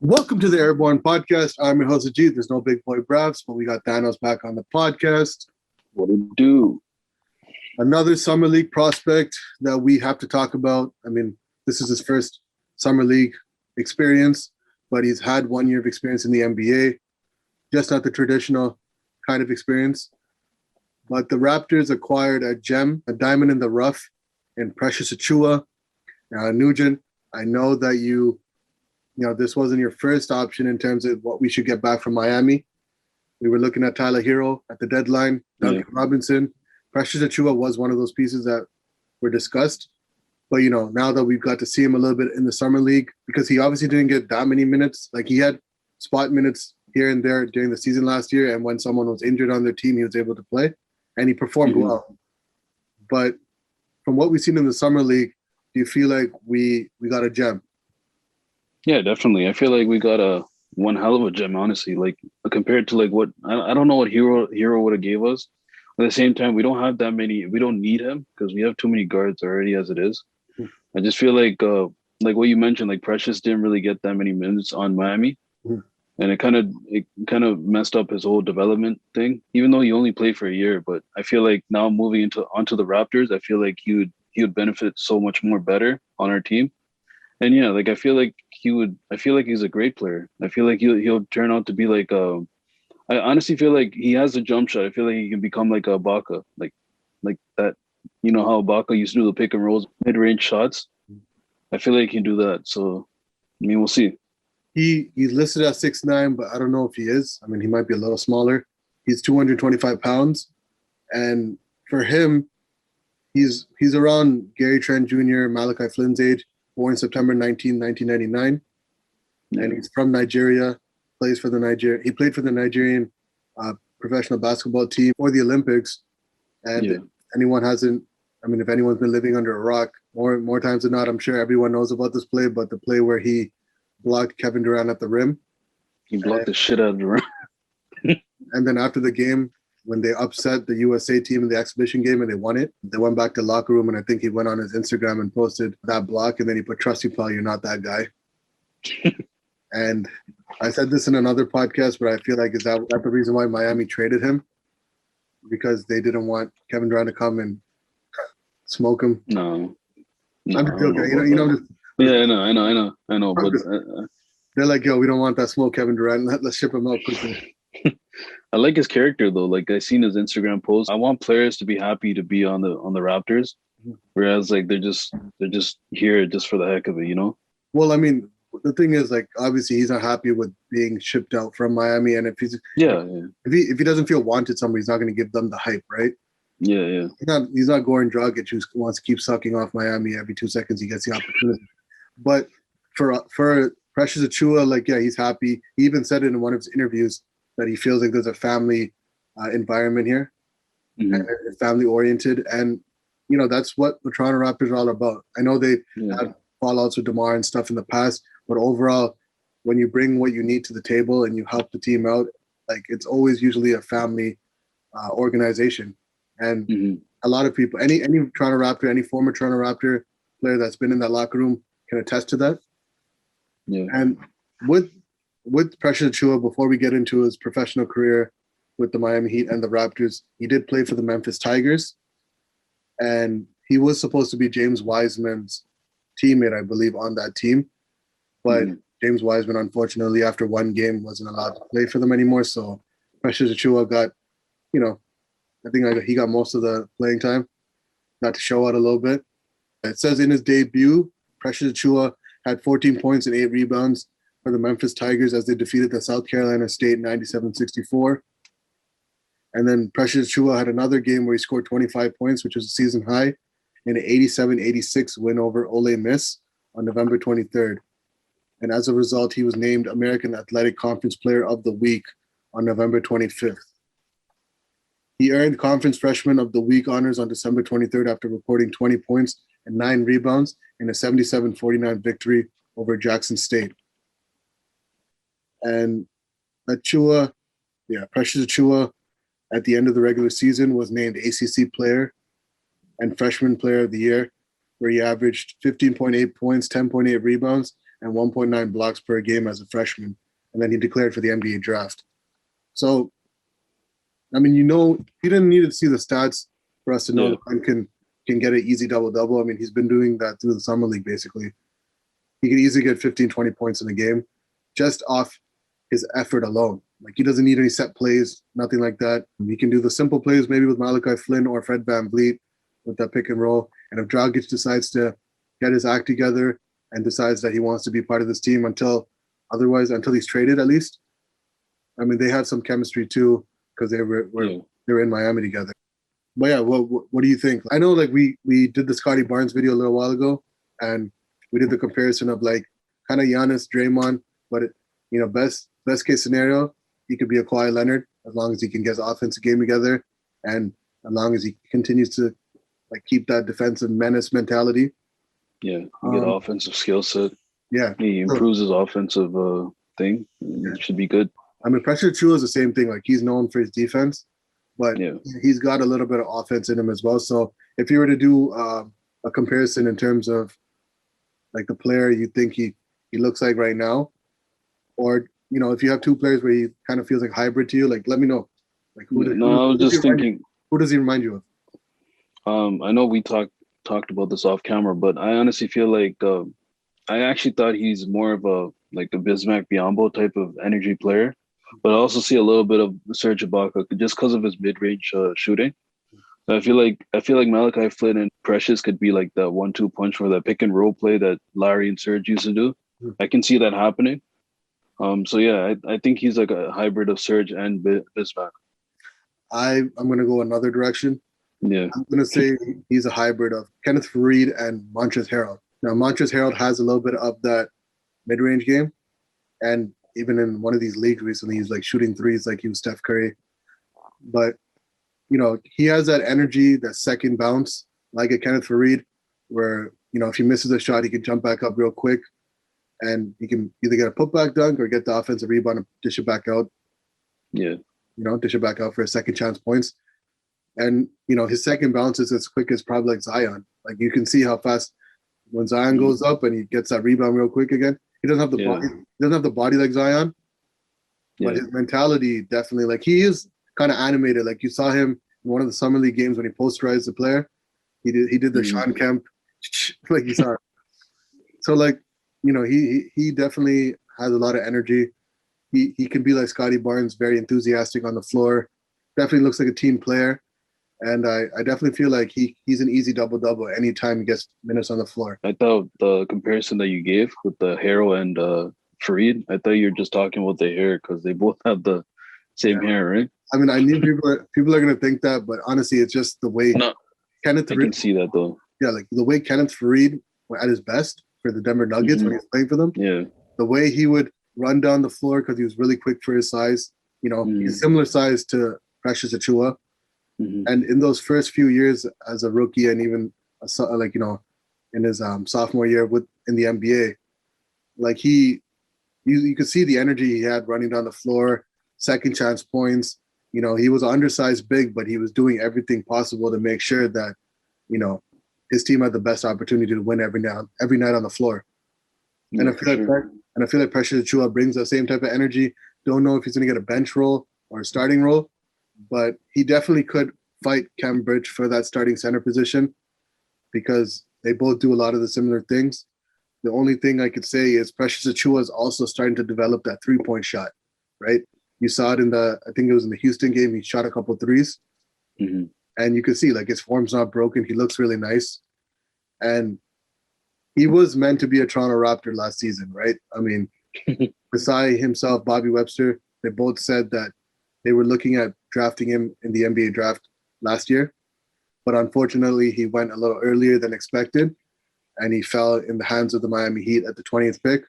Welcome to the Airborne Podcast. I'm your host, Ajit. There's no big boy Bravs, but we got Thanos back on the podcast. What do you do? Another Summer League prospect that we have to talk about. I mean, this is his first Summer League experience, but he's had 1 year of experience in the NBA, just not the traditional kind of experience. But the Raptors acquired a gem, a diamond in the rough, in Precious Achiuwa. Now, Nugent, I know that you know, this wasn't your first option in terms of what we should get back from Miami. We were looking at Tyler Hero at the deadline, Duncan Robinson. Precious Achiuwa was one of those pieces that were discussed. But, you know, now that we've got to see him a little bit in the Summer League, because he obviously didn't get that many minutes. Like, he had spot minutes here and there during the season last year, and when someone was injured on their team, he was able to play, and he performed well. But from what we've seen in the Summer League, do you feel like we got a gem? Yeah, definitely. I feel like we got one hell of a gem, honestly. Like, compared to like what I don't know what Hero would have gave us. At the same time, we don't have that many. We don't need him because we have too many guards already as it is. I just feel like what you mentioned, like Precious didn't really get that many minutes on Miami, and it kind of messed up his whole development thing. Even though he only played for a year, but I feel like now moving onto the Raptors, I feel like he would benefit so much more better on our team. And yeah, like I feel like he's a great player. I feel like he'll turn out to be like I honestly feel like he has a jump shot. I feel like he can become like a Ibaka, like that. You know how Ibaka used to do the pick and rolls, mid-range shots. I feel like he can do that. So, I mean, we'll see. He's listed at 6'9", but I don't know if he is. I mean, he might be a little smaller. He's 225 pounds, and for him, he's around Gary Trent Jr., Malachi Flynn's age. Born September 19, 1999, and he's from Nigeria. He played for the Nigerian professional basketball team for the Olympics. And if anyone's been living under a rock, more times than not, I'm sure everyone knows about this play. But the play where he blocked Kevin Durant at the rim, he blocked the shit out of the rim. And then after the game, when they upset the USA team in the exhibition game and they won it, they went back to the locker room, and I think he went on his Instagram and posted that block, and then he put, "Trust you, pal, you're not that guy." And I said this in another podcast, but I feel like is that the reason why Miami traded him? Because they didn't want Kevin Durant to come and smoke him. No. I'm just joking. Yeah, I know. But they're like, "Yo, we don't want that smoke, Kevin Durant. Let's ship him out quickly." I like his character though. Like I seen his Instagram post. I want players to be happy to be on the Raptors, whereas like they're just here just for the heck of it, you know? Well, I mean, the thing is, like, obviously he's not happy with being shipped out from Miami, and if he doesn't feel wanted somewhere, he's not going to give them the hype, right? Yeah. He's not Goran Dragic who wants to keep sucking off Miami every 2 seconds he gets the opportunity. But for Precious Achiuwa, like, yeah, he's happy. He even said it in one of his interviews that he feels like there's a family environment here, and family oriented, and you know that's what the Toronto Raptors are all about. I know they had fallouts with DeMar and stuff in the past, but overall, when you bring what you need to the table and you help the team out, like it's always usually a family organization. And a lot of people, any Toronto Raptor, any former Toronto Raptor player that's been in that locker room can attest to that. Yeah. And with Precious Achiuwa, before we get into his professional career with the Miami Heat and the Raptors, he did play for the Memphis Tigers, and he was supposed to be James Wiseman's teammate, I believe, on that team. But James Wiseman, unfortunately, after one game, wasn't allowed to play for them anymore. So Precious Achiuwa got, I think he got most of the playing time, got to show out a little bit. It says in his debut, Precious Achiuwa had 14 points and 8 rebounds for the Memphis Tigers as they defeated the South Carolina State 97-64. And then Precious Achiuwa had another game where he scored 25 points, which was a season high, in an 87-86 win over Ole Miss on November 23rd. And as a result, he was named American Athletic Conference Player of the Week on November 25th. He earned Conference Freshman of the Week honors on December 23rd after recording 20 points and 9 rebounds in a 77-49 victory over Jackson State. And Precious Achiuwa, at the end of the regular season was named ACC Player and Freshman Player of the Year, where he averaged 15.8 points, 10.8 rebounds, and 1.9 blocks per game as a freshman. And then he declared for the NBA draft. So, I mean, you didn't need to see the stats for us to know that Ben can get an easy double-double. I mean, he's been doing that through the summer league, basically. He can easily get 15, 20 points in a game just off his effort alone. Like, he doesn't need any set plays, nothing like that. He can do the simple plays maybe with Malachi Flynn or Fred VanVleet with that pick and roll. And if Dragic decides to get his act together and decides that he wants to be part of this team until he's traded at least. I mean, they had some chemistry too because they were in Miami together. But yeah, what do you think? I know like we did the Scotty Barnes video a little while ago, and we did the comparison of like kind of Giannis, Draymond, but best case scenario, he could be a Kawhi Leonard as long as he can get his offensive game together, and as long as he continues to like keep that defensive menace mentality. Yeah, get offensive skill set. Yeah, he improves his offensive thing. It should be good. I mean, Precious Achiuwa is the same thing. Like, he's known for his defense, but he's got a little bit of offense in him as well. So if you were to do a comparison in terms of like the player you think he looks like right now, or if you have two players where he kind of feels like hybrid to you, like let me know. Like I was just thinking, who does he remind you of? I know we talked about this off camera, but I honestly feel like I actually thought he's more of a Bismack Biyombo type of energy player, but I also see a little bit of Serge Ibaka just because of his mid-range shooting. So I feel like Malachi Flynn and Precious could be like the 1-2 punch for that pick and roll play that Larry and Serge used to do. I can see that happening. So yeah, I think he's like a hybrid of Serge and Bismack. I'm gonna go another direction. Yeah, I'm gonna say he's a hybrid of Kenneth Faried and Montrezl Harrell. Now, Montrezl Harrell has a little bit of that mid-range game, and even in one of these leagues recently, he's like shooting threes like he was Steph Curry. But he has that energy, that second bounce, like a Kenneth Faried, where if he misses a shot, he can jump back up real quick, and he can either get a putback dunk or get the offensive rebound and dish it back out. Yeah, dish it back out for a second chance points. And his second bounce is as quick as probably like Zion. Like, you can see how fast when Zion goes up and he gets that rebound real quick again. He doesn't have the body. He doesn't have the body like Zion, but his mentality definitely, like, he is kind of animated. Like, you saw him in one of the summer league games when he posterized the player. He did the Sean Kemp, like you saw. So like, he definitely has a lot of energy. He can be like Scotty Barnes, very enthusiastic on the floor. Definitely looks like a team player. And I definitely feel like he's an easy double-double anytime he gets minutes on the floor. I thought the comparison that you gave with the Harrell and Fareed, I thought you were just talking about the hair because they both have the same hair, right? I mean, I knew people are going to think that, but honestly, it's just the way Kenneth I can see that, though. Yeah, like the way Kenneth Faried at his best for the Denver Nuggets when he was playing for them. Yeah. The way he would run down the floor because he was really quick for his size. He's similar size to Precious Achiuwa. And in those first few years as a rookie, and even in his sophomore year in the NBA, like you could see the energy he had running down the floor, second chance points. He was an undersized big, but he was doing everything possible to make sure that his team had the best opportunity to win every night on the floor. And I feel like Precious Achiuwa brings the same type of energy. Don't know if he's going to get a bench role or a starting role, but he definitely could fight Cam Bridge for that starting center position because they both do a lot of the similar things. The only thing I could say is Precious Achiuwa is also starting to develop that three-point shot, right? You saw it I think it was in the Houston game, he shot a couple threes. And you could see, like, his form's not broken. He looks really nice. And he was meant to be a Toronto Raptor last season, right? I mean, Masai himself, Bobby Webster, they both said that they were looking at drafting him in the NBA draft last year. But unfortunately, he went a little earlier than expected, and he fell in the hands of the Miami Heat at the 20th pick.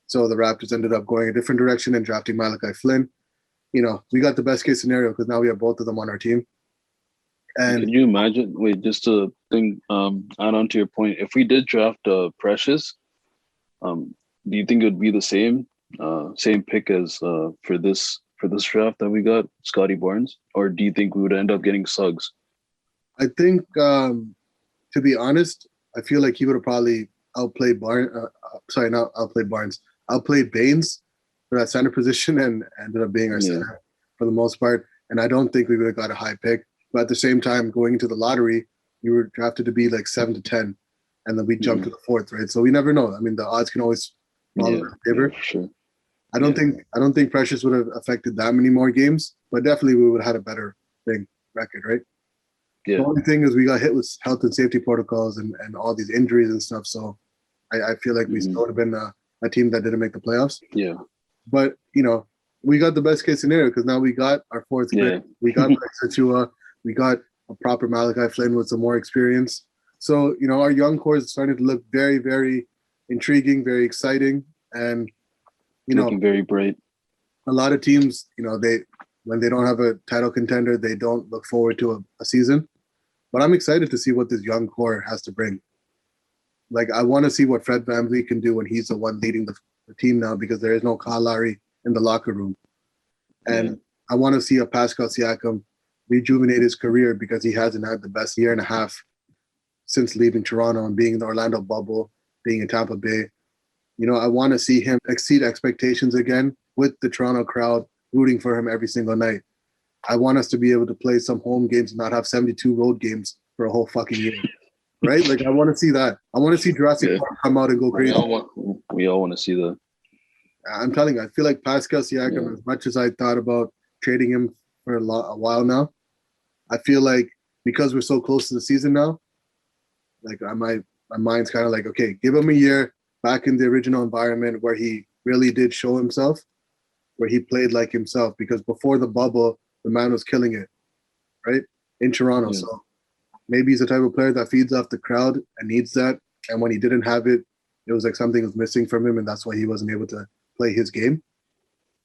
So the Raptors ended up going a different direction and drafting Malachi Flynn. We got the best case scenario because now we have both of them on our team. And can you imagine? Wait, just to think, add on to your point, if we did draft Precious, do you think it would be the same pick as for for this draft that we got, Scotty Barnes, or do you think we would end up getting Suggs? I think, to be honest, I feel like he would have probably outplayed outplayed Baines for that center position and ended up being our center for the most part. And I don't think we would have got a high pick. But at the same time, going into the lottery, we were drafted to be like 7 to 10, and then we jumped to the 4th, right? So we never know. I mean, the odds can always fall in our favor. For sure. I don't think Precious would have affected that many more games, but definitely we would have had a better record, right? Yeah. The only thing is we got hit with health and safety protocols and all these injuries and stuff. So I feel like we still would have been a team that didn't make the playoffs. Yeah. But, we got the best case scenario because now we got our 4th pick. We got Precious Achiuwa. We got a proper Malachi Flynn with some more experience. So, our young core is starting to look very, very intriguing, very exciting. And, looking very bright. A lot of teams, when they don't have a title contender, they don't look forward to a season. But I'm excited to see what this young core has to bring. Like, I want to see what Fred VanVleet can do when he's the one leading the team now, because there is no Kyle Lowry in the locker room. And I want to see a Pascal Siakam rejuvenate his career, because he hasn't had the best year and a half since leaving Toronto and being in the Orlando bubble, being in Tampa Bay. I want to see him exceed expectations again with the Toronto crowd rooting for him every single night. I want us to be able to play some home games and not have 72 road games for a whole fucking year. Right? Like, I want to see that. I want to see Jurassic Park come out and go crazy. We all want to see that. I'm telling you, I feel like Pascal Siakam, as much as I thought about trading him for a while now, I feel like because we're so close to the season now, like my mind's kind of like, okay, give him a year back in the original environment where he really did show himself, where he played like himself, because before the bubble, the man was killing it, right? In Toronto. Yeah. So maybe he's the type of player that feeds off the crowd and needs that. And when he didn't have it, it was like something was missing from him, and that's why he wasn't able to play his game.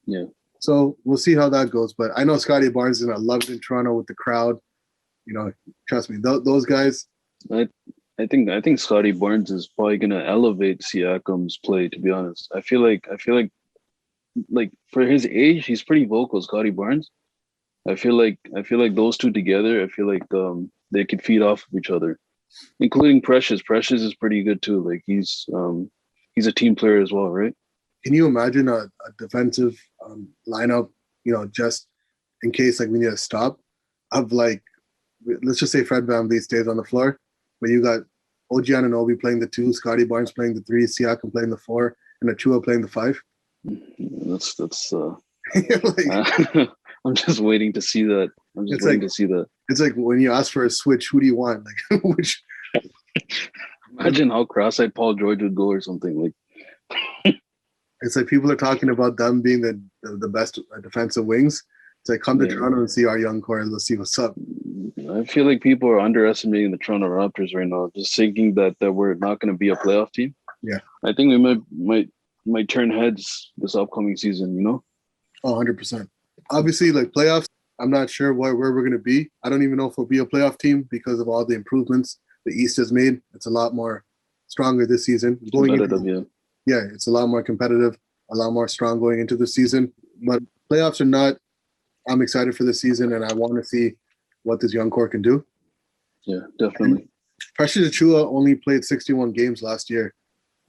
Yeah. So we'll see how that goes. But I know Scotty Barnes is going to love it in Toronto with the crowd. Trust me, those guys. I think Scotty Barnes is probably going to elevate Siakam's play, to be honest. I feel like for his age, he's pretty vocal, Scotty Barnes. I feel like those two together, I feel like they could feed off of each other, including Precious. Precious is pretty good too. Like, he's a team player as well, right? Can you imagine a defensive lineup, just in case like we need a stop, of like, let's just say Fred VanVleet stays on the floor, but you got OG Anunoby playing the 2, Scotty Barnes playing the 3, Siakam playing the 4, and Achiuwa playing the 5. That's like, I'm just waiting to see that. To see that. It's like when you ask for a switch, who do you want? Like, which? Imagine how cross-eyed Paul George would go or something. Like, it's like people are talking about them being the best defensive wings. It's like, come to Toronto and see our young core and let's see what's up. I feel like people are underestimating the Toronto Raptors right now, just thinking that we're not going to be a playoff team. Yeah, I think we might turn heads this upcoming season. Oh, 100%. Obviously, like playoffs, I'm not sure where we're going to be. I don't even know if we'll be a playoff team because of all the improvements the East has made. It's a lot more stronger this season. Yeah, it's a lot more competitive, a lot more strong going into the season. But playoffs or not, I'm excited for this season, and I want to see what this young core can do. Yeah, definitely. Precious Achiuwa only played 61 games last year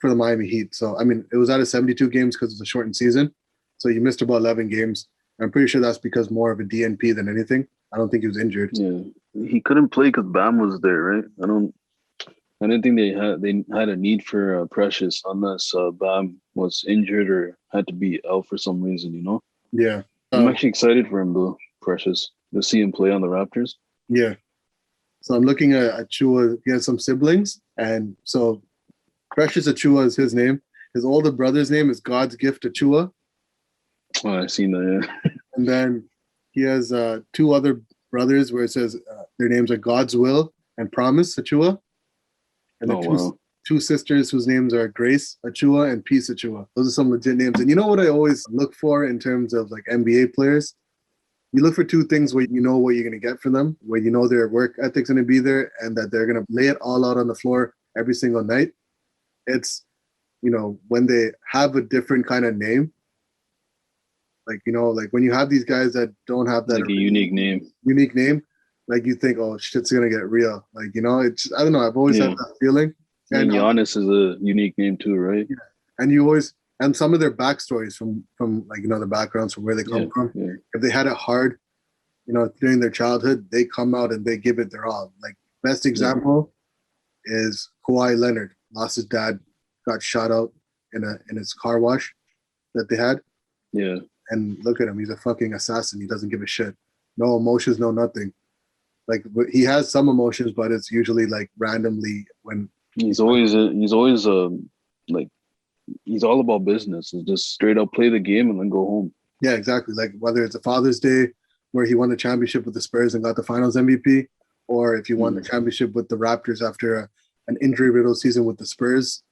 for the Miami Heat. So, I mean, it was out of 72 games because it's a shortened season. So you missed about 11 games. I'm pretty sure that's because more of a DNP than anything. I don't think he was injured. Yeah, he couldn't play because Bam was there, right? I didn't think they had a need for Precious unless Bam was injured or had to be out for some reason, Yeah. I'm actually excited for him, though, Precious, to see him play on the Raptors. Yeah. So I'm looking at Achiuwa. He has some siblings. And so Precious Achiuwa is his name. His older brother's name is God's Gift Achiuwa. Oh, I've seen that, yeah. And then he has 2 other brothers where it says their names are God's Will and Promise Achiuwa. And the two sisters whose names are Grace Achiuwa and Peace Achiuwa. Those are some legit names. And you know what I always look for in terms of like NBA players? You look for 2 things where you know what you're going to get from them, where you know their work ethic's going to be there and that they're going to lay it all out on the floor every single night. It's, when they have a different kind of name, Like, like when you have these guys that don't have that like a unique name. like you think, oh, shit's gonna get real. Like, it's, I don't know. I've always had that feeling. And Giannis is a unique name too, right? Yeah. And you always, and some of their backstories from like, the backgrounds from where they come from. Yeah. If they had it hard, during their childhood, they come out and they give it their all. Like, best example is Kawhi Leonard. Lost his dad, got shot out in his car wash that they had. Yeah. And look at him. He's a fucking assassin. He doesn't give a shit. No emotions, no nothing. Like, he has some emotions, but it's usually like randomly when he's always like, he's all about business. It's just straight up play the game and then go home. Yeah, exactly. Like, whether it's a Father's Day where he won the championship with the Spurs and got the Finals MVP, or if he won the championship with the Raptors after an injury-riddled season with the Spurs,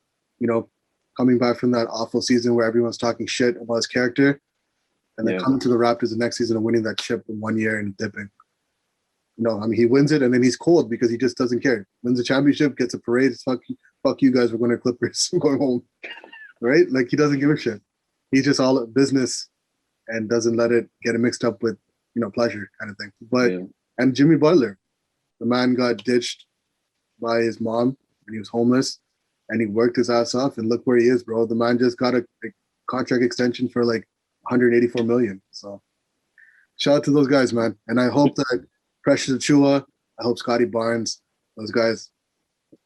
coming back from that awful season where everyone's talking shit about his character, and then coming to the Raptors the next season and winning that chip in 1 year and dipping. He wins it and then he's cold because he just doesn't care. Wins the championship, gets a parade. It's fuck you guys. We're going to Clippers. I'm going home. Right? Like, he doesn't give a shit. He's just all business and doesn't let it get him mixed up with, pleasure kind of thing. But, and Jimmy Butler, the man got ditched by his mom when he was homeless and he worked his ass off and look where he is, bro. The man just got a contract extension for like 184 million. So shout out to those guys, man. And I hope that Precious Achiuwa, I hope Scotty Barnes, those guys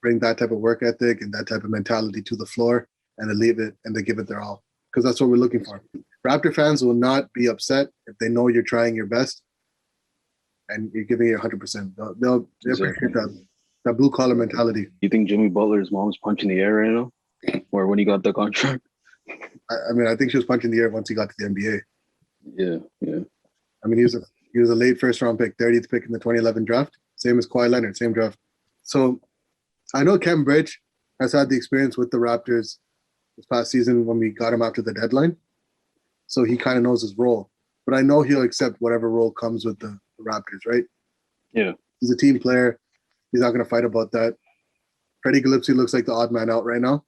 bring that type of work ethic and that type of mentality to the floor and they leave it and they give it their all. Because that's what we're looking for. Raptor fans will not be upset if they know you're trying your best and you're giving it 100%. They'll appreciate that blue collar mentality. You think Jimmy Butler's mom's punching the air right now? Or when he got the contract? I mean, I think she was punching the air once he got to the NBA. Yeah. I mean, he was a late first round pick, 30th pick in the 2011 draft. Same as Kawhi Leonard, same draft. So I know Kem Bridge has had the experience with the Raptors this past season when we got him after the deadline. So he kind of knows his role. But I know he'll accept whatever role comes with the Raptors, right? Yeah. He's a team player. He's not going to fight about that. Freddie Gillespie looks like the odd man out right now.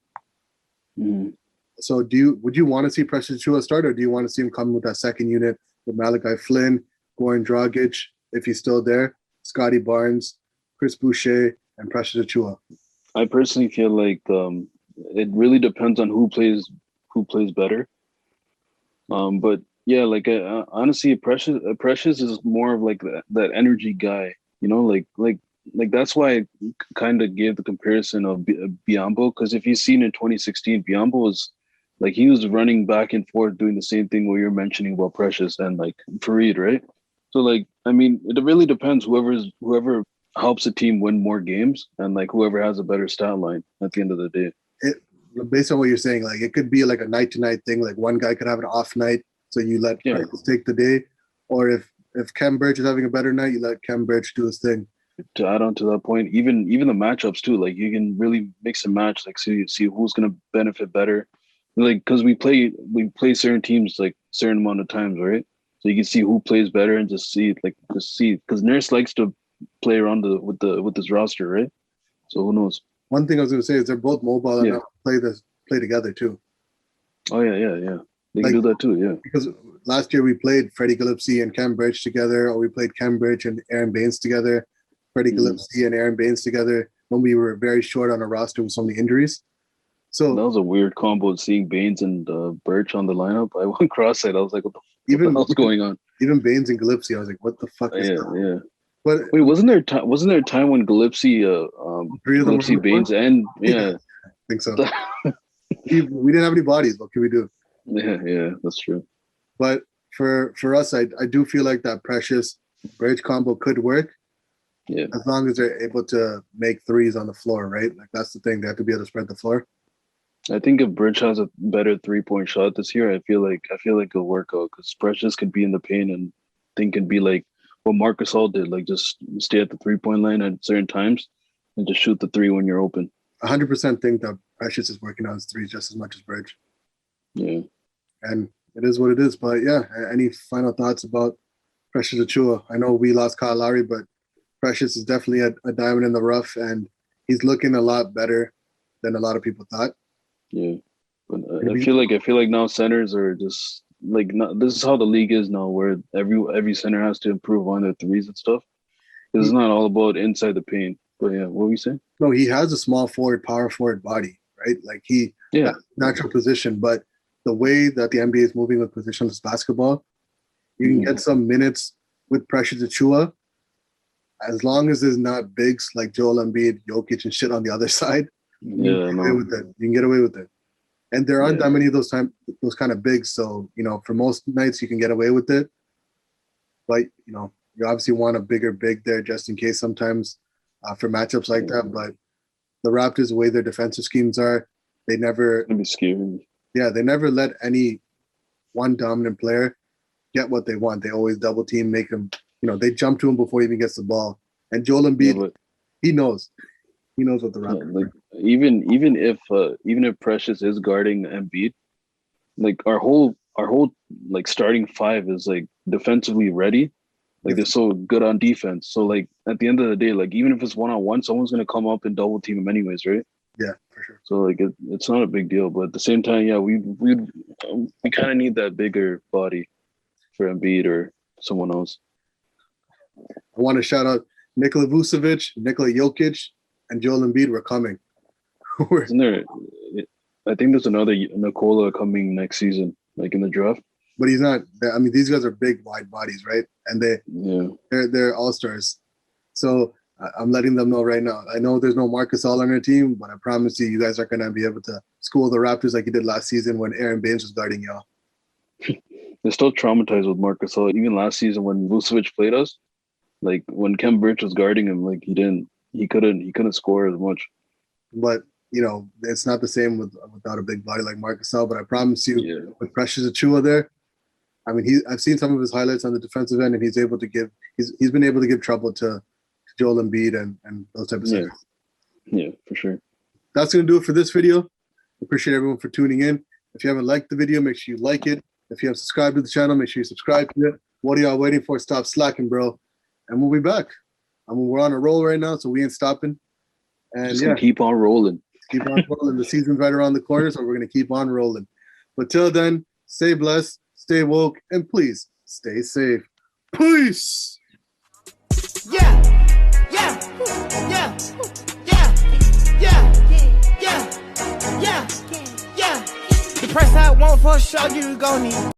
Mm-hmm. So would you want to see Precious Achiuwa start, or do you want to see him come with that second unit with Malachi Flynn, Goran Dragic, if he's still there, Scotty Barnes, Chris Boucher, and Precious Achiuwa? I personally feel like it really depends on who plays better. But yeah, like honestly, Precious is more of like that energy guy, like that's why I kind of gave the comparison of Biyombo, because if you've seen in 2016, Biyombo was like, he was running back and forth doing the same thing what you're mentioning about Precious and like Fareed, right? So like, I mean, it really depends whoever helps a team win more games and like whoever has a better stat line at the end of the day. Based on what you're saying, like it could be like a night to night thing. Like one guy could have an off night, so you let Precious take the day, or if Kem Bridge is having a better night, you let Kem Bridge do his thing. To add on to that point, even the matchups too, like you can really mix and match, like see who's gonna benefit better, like because we play certain teams like certain amount of times, right? So you can see who plays better and just see because Nurse likes to play around with this roster, right? So who knows? One thing I was gonna say is they're both mobile and play together too. Oh yeah. They can do that too, yeah. Because last year we played Freddie Gillespie and Kem Bridge together, or we played Kem Bridge and Aaron Baines together. Freddie Gillespie and Aaron Baines together when we were very short on a roster with so many injuries. So that was a weird combo, seeing Baines and Birch on the lineup. I went cross-eyed. I was like, what the hell's going on? Even Baines and Gillespie, I was like, what the fuck is that? Yeah. But wait, wasn't there a time when Gillespie, Gillespie, Baines, and I think so. We didn't have any bodies. What can we do? Yeah, that's true. But for us, I do feel like that Precious Bridge combo could work. Yeah. As long as they're able to make threes on the floor, right? Like that's the thing. They have to be able to spread the floor. I think if Bridge has a better 3-point shot this year, I feel like it'll work out, because Precious could be in the paint and think can be like what Marcus Hall did, like just stay at the 3-point line at certain times and just shoot the three when you're open. 100% think that Precious is working on his threes just as much as Bridge. Yeah. And it is what it is. But yeah, any final thoughts about Precious Achiuwa? I know we lost Kyle Lowry, but Precious is definitely a diamond in the rough, and he's looking a lot better than a lot of people thought. Yeah, but I feel like now centers are just this is how the league is now, where every center has to improve on their threes and stuff. This is not all about inside the paint. But yeah, what were you saying? No, he has a small forward, power forward body, right? Like natural position, but the way that the NBA is moving with positionless basketball, you can get some minutes with Precious Achiuwa, as long as there's not bigs like Joel Embiid, Jokic, and shit on the other side. You can get away with it. And there aren't that many of those kind of bigs. So, for most nights you can get away with it. But, you obviously want a bigger big there just in case sometimes for matchups like that. But the Raptors, the way their defensive schemes are, they never be scary. Yeah, they never let any one dominant player get what they want. They always double team, make him, they jump to him before he even gets the ball. And Joel Embiid, he knows. He knows what the Raptors are. Even if Precious is guarding Embiid, like our whole like starting five is like defensively ready. Like they're so good on defense. So like at the end of the day, like even if it's 1-on-1, someone's gonna come up and double team him anyways, right? Yeah, for sure. So like it's not a big deal, but at the same time, yeah, we kind of need that bigger body for Embiid or someone else. I want to shout out Nikola Vucevic, Nikola Jokic, and Joel Embiid were coming. Isn't there? I think there's another Nikola coming next season, like in the draft. But he's not. I mean, these guys are big, wide bodies, right? And they're all stars. So I'm letting them know right now. I know there's no Marcus All on our team, but I promise you guys are gonna be able to school the Raptors like you did last season when Aaron Baines was guarding y'all. They're still traumatized with Marcus All. Even last season when Vucevic played us, like when Kem Birch was guarding him, like he couldn't score as much. But it's not the same without a big body like Marcus All. But I promise you, with Precious Achiuwa there, I mean, I've seen some of his highlights on the defensive end, and he's been able to give trouble to Joel Embiid and those type of things. Yeah, for sure. That's gonna do it for this video. Appreciate everyone for tuning in. If you haven't liked the video, make sure you like it. If you haven't subscribed to the channel, make sure you subscribe to it. What are y'all waiting for? Stop slacking, bro. And we'll be back. I mean, we're on a roll right now, so we ain't stopping. And just gonna keep on rolling. Keep on rolling. The season's right around the corner, so we're gonna keep on rolling. But till then, stay blessed, stay woke, and please stay safe. Peace. Yeah. The price I want for sure you gon' need.